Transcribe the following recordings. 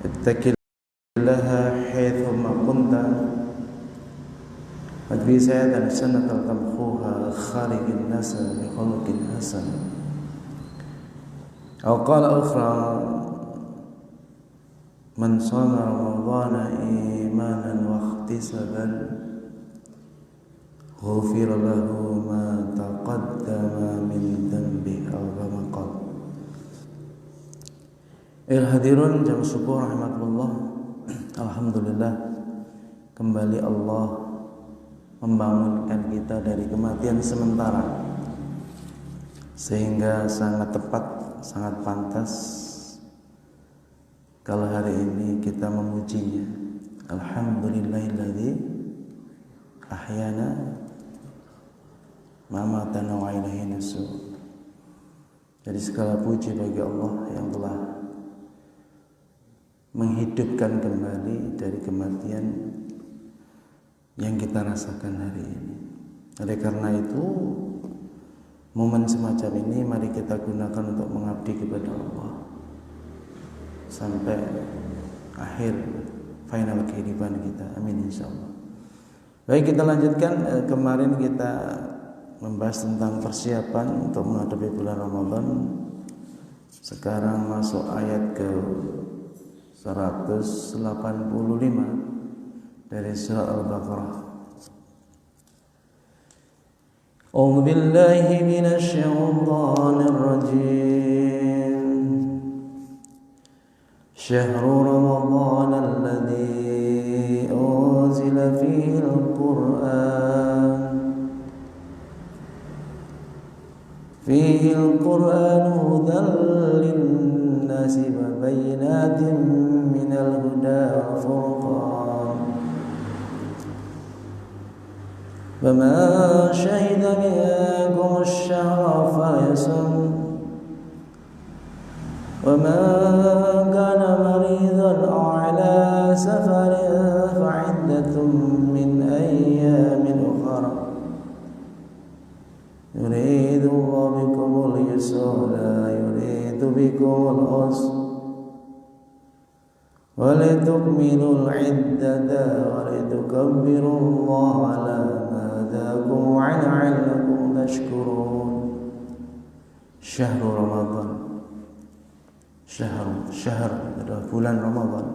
ittaqillaha haitsuma kunta wadbi sayatan sanatan tamkhuha khaliqin nasa bi khuluqin hasan. Aw qala ukhra man shama ramadhana imanan wa ihtisaban ghufira lahu ma taqaddama min dhanbi aw ma qad. Hadirun jamaah syukur rahmatullah. Alhamdulillah, kembali Allah membangunkan kita dari kematian sementara, sehingga sangat tepat, sangat pantas kalau hari ini kita memujinya. Alhamdulillahilladzi ahyana ma matana wa ilaihi nusyur. Jadi segala puji bagi Allah yang telah menghidupkan kembali dari kematian yang kita rasakan hari ini. Oleh karena itu, momen semacam ini mari kita gunakan untuk mengabdi kepada Allah sampai akhir final kehidupan kita. Amin insyaallah. Baik, kita lanjutkan. Kemarin kita membahas tentang persiapan untuk menghadapi bulan Ramadan. Sekarang masuk ayat ke 185 dari surah Al-Baqarah. A'udzu billahi minasy syaithanir rajim. Syahrul Ramadan alladzi unzila fihi al-Qur'an fihi al-Qur'an hudan lin-nasi wa bayyinatin minal huda wal furqan. Faman syahida minkum asy-syahra falyasum wa man kana maridan aw ala safarin fa'iddatun min ayyamin ukhra. Yuridu Allahu bikumul yusra wa la yuridu bikumul usra wa litukmilul iddata wa litukabbiru Allaha ala ma hadakum wa la'allakum tashkurun. Syahrul Ramadan, syahr adalah bulan Ramadan.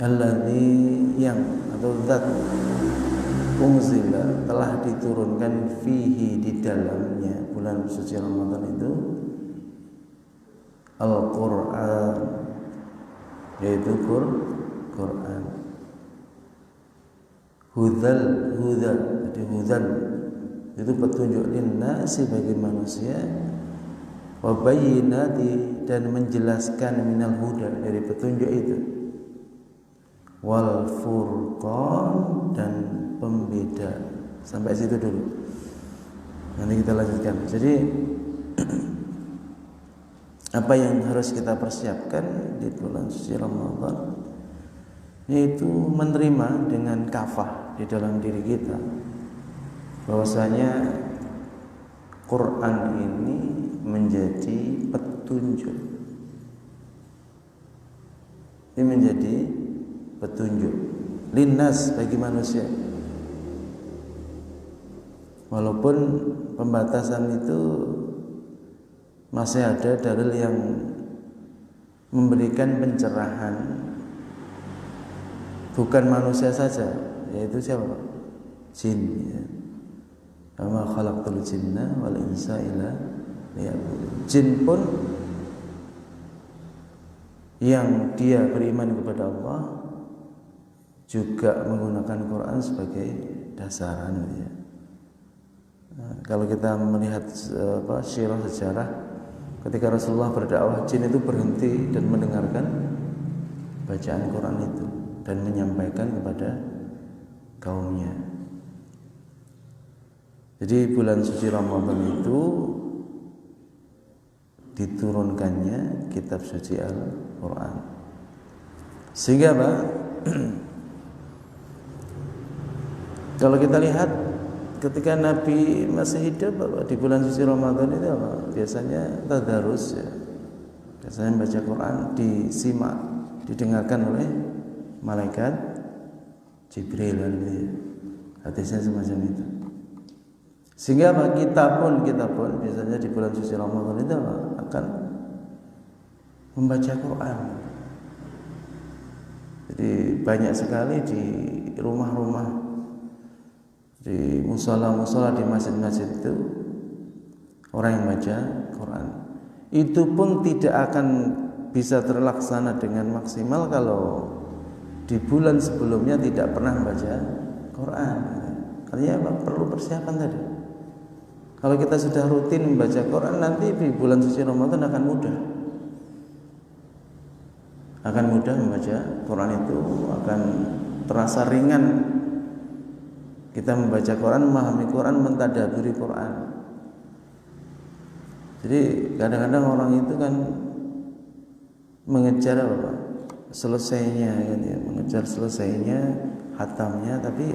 Alladzi yang atau zat unzila telah diturunkan fihi di dalamnya bulan suci Ramadan itu Al-Qur'an, yaitu Quran. Jadi hudan itu petunjuk linnasi bagi manusia, wa bayyinati dan menjelaskan minal huda dari petunjuk itu, wal furqan dan pembeda. Sampai situ dulu. Nanti kita lanjutkan. Jadi apa yang harus kita persiapkan di bulan suci Ramadan, yaitu menerima dengan kafah di dalam diri kita bahwasanya Quran ini menjadi petunjuk. Ini menjadi petunjuk linnas bagi manusia. Walaupun pembatasan itu masih ada dalil yang memberikan pencerahan, bukan manusia saja, yaitu siapa? Jin. Ya. Wa khalaqtul jinna wal insa illa liya'budun. Jin pun yang dia beriman kepada Allah juga menggunakan Quran sebagai dasaran. Ya. Nah, kalau kita melihat sirah sejarah, ketika Rasulullah berdakwah, jin itu berhenti dan mendengarkan bacaan Quran itu dan menyampaikan kepada kaumnya. Jadi bulan suci Ramadan itu diturunkannya kitab suci Al-Quran. Sehingga Pak, kalau kita lihat ketika Nabi masih hidup, di bulan suci Ramadan itu apa? Biasanya tadarus ya. Biasanya membaca Quran disimak, didengarkan oleh malaikat Jibril gitu ya. Hadisnya semacam itu. Sehingga apa? Kita pun biasanya di bulan suci Ramadan itu akan membaca Quran. Jadi banyak sekali di rumah-rumah, di musola-musola, di masjid-masjid itu orang yang baca Quran. Itu pun tidak akan bisa terlaksana dengan maksimal kalau di bulan sebelumnya tidak pernah membaca Quran. Artinya apa? Perlu persiapan tadi. Kalau kita sudah rutin membaca Quran, nanti di bulan suci Ramadan akan mudah. Akan mudah membaca Quran, itu akan terasa ringan. Kita membaca Quran, memahami Quran, mentadaburi Quran. Jadi kadang-kadang orang itu kan mengejar apa? Selesainya kan ya, mengejar selesainya, hatamnya, tapi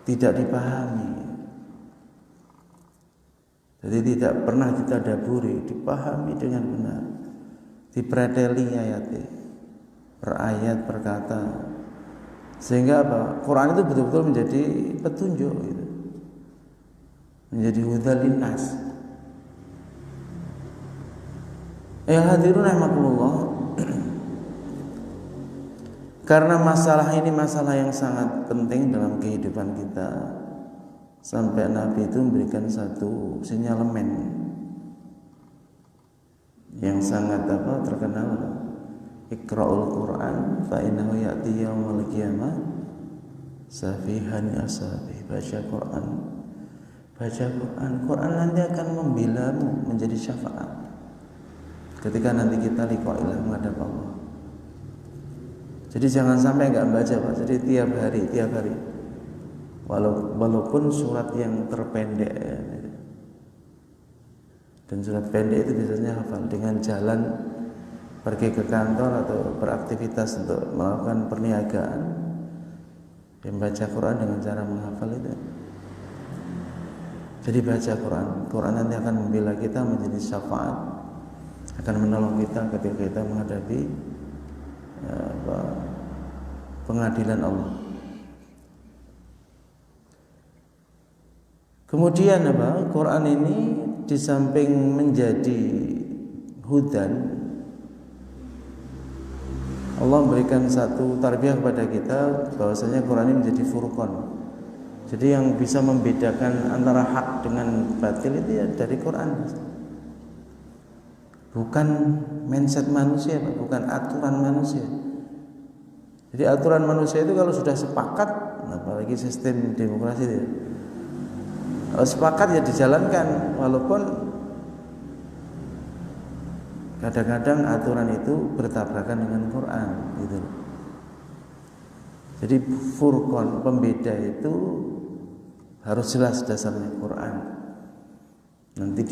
tidak dipahami. Jadi tidak pernah ditadaburi, dipahami dengan benar, dipreteli ayatnya, per ayat, per kata, sehingga apa? Quran itu betul-betul menjadi petunjuk gitu. Menjadi hudal linnas. Hadirin rahimakumullah. Karena masalah ini masalah yang sangat penting dalam kehidupan kita, sampai Nabi itu memberikan satu sinyalemen yang sangat terkenal. Iqra'ul Quran fa innahu ya'ti yaumal qiyamah safihan asabi. Baca Quran. Baca Quran. Quran nanti akan membilamu menjadi syafaat ketika nanti kita liqa'illah menghadap Allah. Jadi jangan sampai enggak baca, Pak. Jadi tiap hari walaupun surat yang terpendek ya. Dan surat pendek itu biasanya hafal dengan jalan pergi ke kantor atau beraktivitas untuk melakukan perniagaan, membaca Quran dengan cara menghafal itu. Jadi baca Quran, Quran nanti akan membela kita menjadi syafaat, akan menolong kita ketika kita menghadapi pengadilan Allah. Kemudian Quran ini di samping menjadi hudan, Allah memberikan satu tarbiyah kepada kita bahwasanya Quran ini menjadi furqan. Jadi yang bisa membedakan antara hak dengan batil itu ya dari Quran. Bukan mindset manusia, bukan aturan manusia. Jadi aturan manusia itu kalau sudah sepakat, apalagi sistem demokrasi itu, kalau sepakat ya dijalankan, walaupun kadang-kadang aturan itu bertabrakan dengan Quran gitu. Jadi furqan, pembeda itu harus jelas dasarnya Quran. Nanti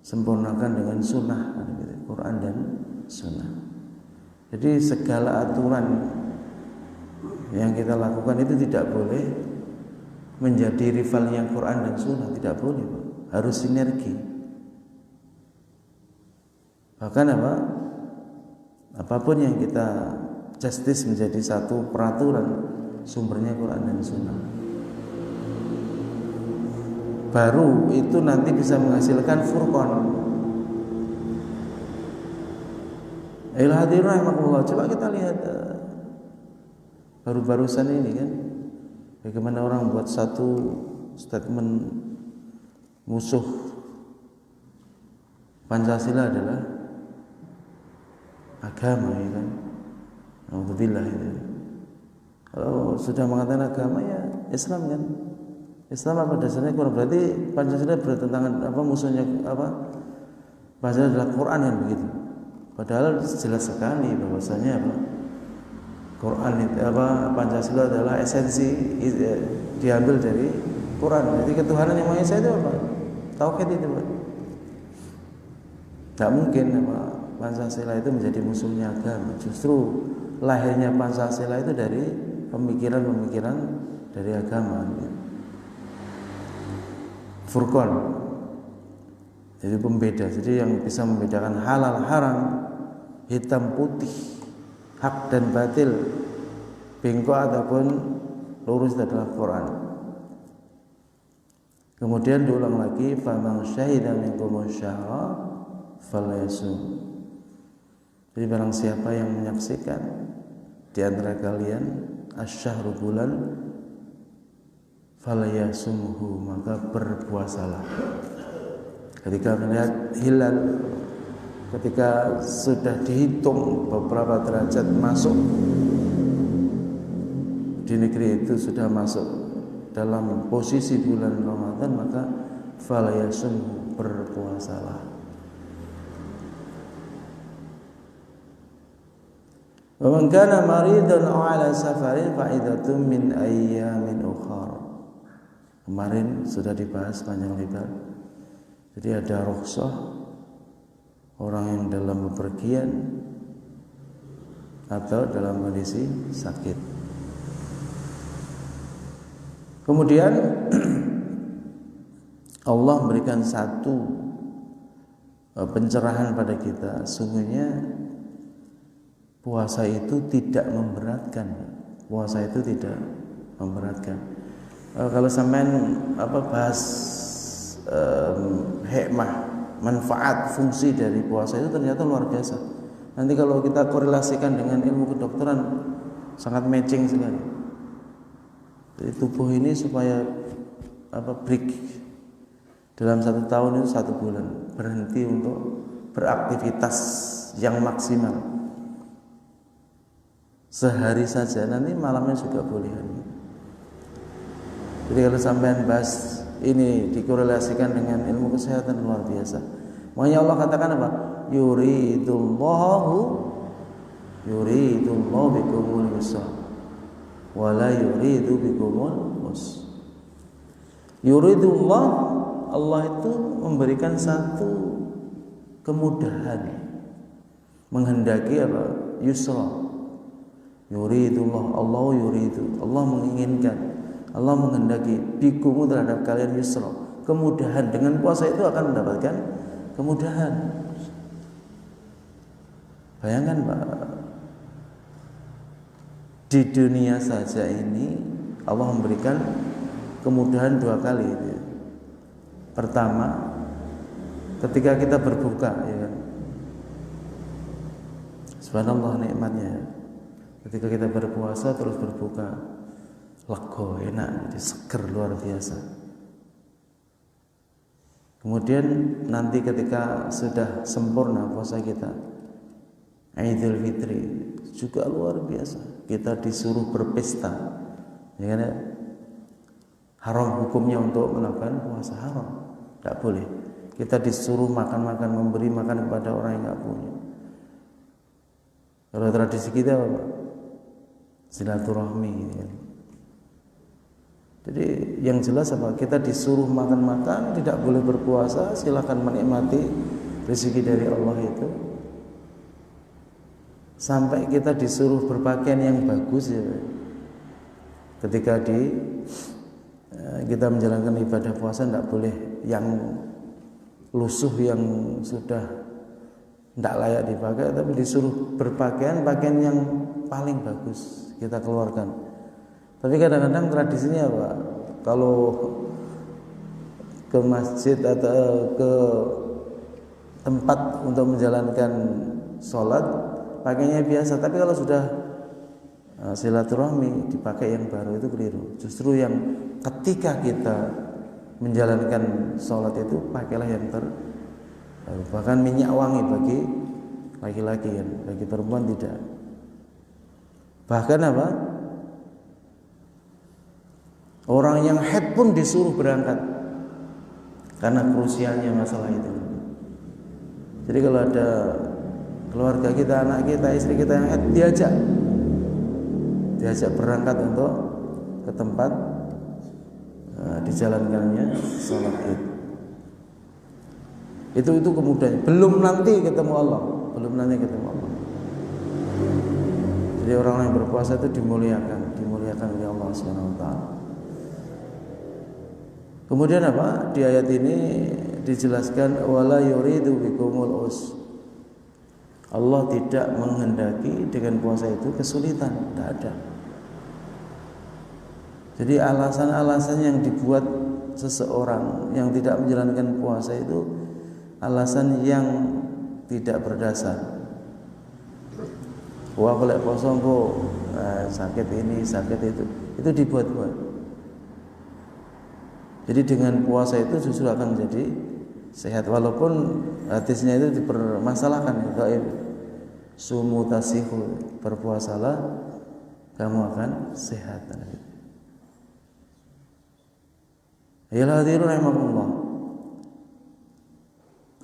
sempurnakan dengan sunnah, Quran dan sunnah. Jadi segala aturan yang kita lakukan itu tidak boleh menjadi rivalnya Quran dan sunnah, tidak boleh, Pak. Harus sinergi. Bahkan apapun yang kita justice menjadi satu peraturan, sumbernya Quran dan sunnah. Baru itu nanti bisa menghasilkan furqan. Hadirin rahimakumullah, coba kita lihat baru-barusan ini kan, bagaimana orang buat satu statement musuh Pancasila adalah agama, ya kan? Alhamdulillah itu. Kalau sudah mengatakan agama ya Islam kan? Islam apa dasarnya Quran? Berarti Pancasila bertentangan musuhnya Pancasila adalah Quran kan begitu. Padahal jelas sekali bahwasanya Quran itu Pancasila adalah esensi diambil dari Quran. Jadi ketuhanan yang Maha Esa itu apa? Tauhid itu, Pak. Tak mungkin Pancasila itu menjadi musuhnya agama. Justru lahirnya Pancasila itu dari pemikiran-pemikiran dari agama. Furqan Jadi pembeda. Jadi yang bisa membedakan halal haram, hitam putih, hak dan batil, bengkok ataupun lurus adalah Quran. Kemudian diulang lagi, faman syahida minkum syahra falyasum. Jadi barang siapa yang menyaksikan di antara kalian asyhru bulan, falyasumhu, maka berpuasalah. Ketika melihat hilal, ketika sudah dihitung beberapa derajat masuk di negeri itu, sudah masuk dalam posisi bulan Ramadan, maka falyasumhu, berpuasalah. Wa man kana maridan aw ala safarin fa iddatun min ayyamin ukhra. Kemarin sudah dibahas panjang lebar. Jadi ada rukhsah orang yang dalam bepergian atau dalam kondisi sakit. Kemudian Allah memberikan satu pencerahan pada kita, sungguhnya puasa itu tidak memberatkan. Puasa itu tidak memberatkan. Kalau sampean bahas hikmah, manfaat, fungsi dari puasa itu ternyata luar biasa. Nanti kalau kita korelasikan dengan ilmu kedokteran sangat matching sekali. Jadi tubuh ini supaya break dalam 1 tahun itu 1 bulan berhenti untuk beraktivitas yang maksimal. Sehari saja, nanti malamnya juga boleh. Jadi kalau sampean bahas ini dikorelasikan dengan ilmu kesehatan, luar biasa. Makanya Allah katakan apa? Yuridullahu bikumul yusra wa la yuridu bikumul usra. Yuridullah, Allah itu memberikan satu kemudahan, menghendaki apa? Yusra. Yuridullah, Allah yuridu, Allah menginginkan, Allah menghendaki bikumu terhadap kalian yusra, kemudahan. Dengan puasa itu akan mendapatkan kemudahan. Bayangkan Pak, di dunia saja ini Allah memberikan kemudahan 2 kali. Pertama, ketika kita berbuka, ya kan? Subhanallah nikmatnya. Ketika kita berpuasa terus berbuka, lega, enak, jadi seger, luar biasa. Kemudian nanti ketika sudah sempurna puasa kita, Idul Fitri juga luar biasa. Kita disuruh berpesta, ya kan? Haram hukumnya untuk melakukan puasa, haram, tidak boleh. Kita disuruh makan-makan, memberi makan kepada orang yang nggak punya. Kalau tradisi kita apa? Silaturahmi, ya. Jadi yang jelas apa? Kita disuruh makan-makan, tidak boleh berpuasa, silakan menikmati rezeki dari Allah itu. Sampai kita disuruh berpakaian yang bagus, ya. Ketika kita menjalankan ibadah puasa, tidak boleh yang lusuh, yang sudah tidak layak dipakai, tapi disuruh berpakaian yang paling bagus kita keluarkan. Tapi kadang-kadang tradisinya apa? Kalau ke masjid atau ke tempat untuk menjalankan sholat, pakainya biasa. Tapi kalau sudah silaturahmi, dipakai yang baru, itu keliru. Justru yang ketika kita menjalankan sholat itu, pakailah yang terbaru. Bahkan minyak wangi bagi laki-laki, kan? Bagi perempuan tidak. Bahkan apa? Orang yang haid pun disuruh berangkat karena krusialnya masalah itu. Jadi kalau ada keluarga kita, anak kita, istri kita yang haid, diajak berangkat untuk ke tempat dijalankannya sholat Id. Itu kemudian belum nanti ketemu Allah. Jadi orang yang berpuasa itu dimuliakan oleh Allah Subhanahu wa taala. Kemudian apa? Di ayat ini dijelaskan wala yuridu bikumul us. Allah tidak menghendaki dengan puasa itu kesulitan, tidak ada. Jadi alasan-alasan yang dibuat seseorang yang tidak menjalankan puasa itu alasan yang tidak berdasar. Wah, kalau puasa kok sakit ini, sakit itu dibuat-buat. Jadi dengan puasa itu justru akan menjadi sehat, walaupun hadisnya itu dipermasalahkan. Sumu tasihu, berpuasalah kamu akan sehat. Ya hadirin rahimakumullah.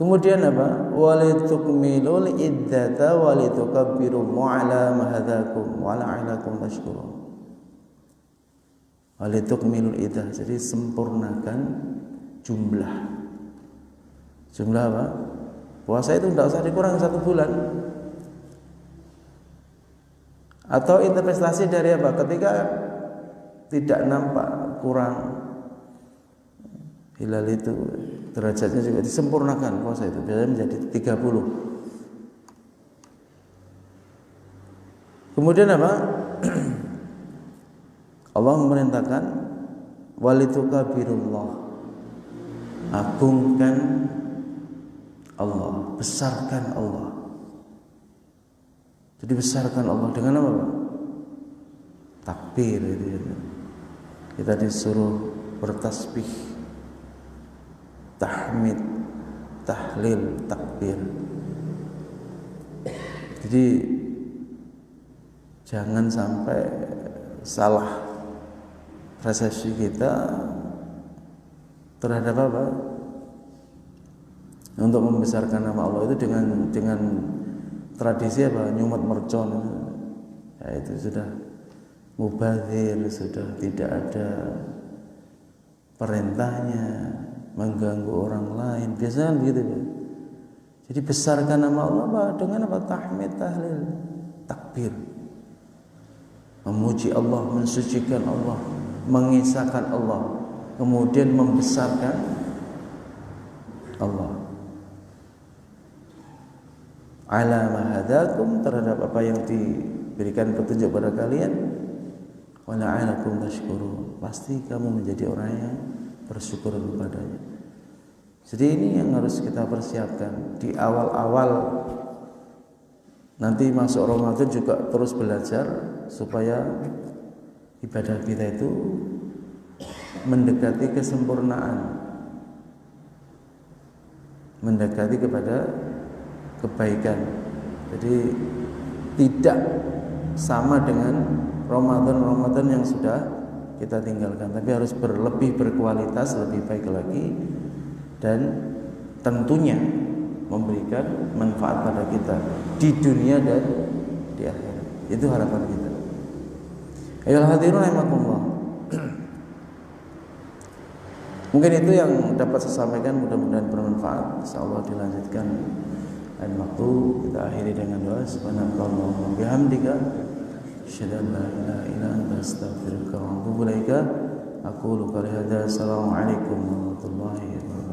Kemudian apa? Walitukmilul iddata walitukabbiru ala ma hadakum wa la'allakum tashkurun. Walitukmilul iddah, jadi sempurnakan jumlah. Jumlah apa? Puasa itu tidak usah dikurang 1 bulan. Atau interpretasi dari apa? Ketika tidak nampak kurang hilal itu, derajatnya juga disempurnakan puasa itu, biasanya menjadi 30. Kemudian apa? Allah memerintahkan walitukabirullah, agungkan Allah, besarkan Allah. Jadi besarkan Allah dengan apa, Pak? Takbir itu. Kita disuruh bertasbih, tahmid, tahlil, takbir. Jadi jangan sampai salah persepsi kita terhadap apa? Untuk membesarkan nama Allah itu dengan tradisi apa? Nyumet mercon. Ya, itu sudah mubadzir, sudah tidak ada perintahnya, mengganggu orang lain. Biasanya begitu. Jadi besarkan nama Allah apa? Dengan apa? Tahmid, tahlil, takbir. Memuji Allah, mensucikan Allah, mengisahkan Allah, kemudian membesarkan Allah. Ala ma hadakum, terhadap apa yang diberikan petunjuk pada kalian, wa la'allakum tashkurun, pasti kamu menjadi orang yang bersyukur kepadanya. Jadi ini yang harus kita persiapkan di awal-awal. Nanti masuk Ramadan juga terus belajar supaya ibadah kita itu mendekati kesempurnaan, mendekati kepada kebaikan. Jadi tidak sama dengan Ramadan yang sudah kita tinggalkan, tapi harus lebih berkualitas, lebih baik lagi, dan tentunya memberikan manfaat pada kita di dunia dan di akhirat. Itu harapan kita. Ayolah hadirin rahimakumullah. Mungkin itu yang dapat saya sampaikan, mudah-mudahan bermanfaat. Insyaallah dilanjutkan lain waktu. Kita akhiri dengan doa. Subhanakallahumma wa bihamdika asyhadu an la ilaha illa anta astaghfiruka wa atubu ilaika. Aqulu qali hadza. Assalamualaikum warahmatullahi wabarakatuh.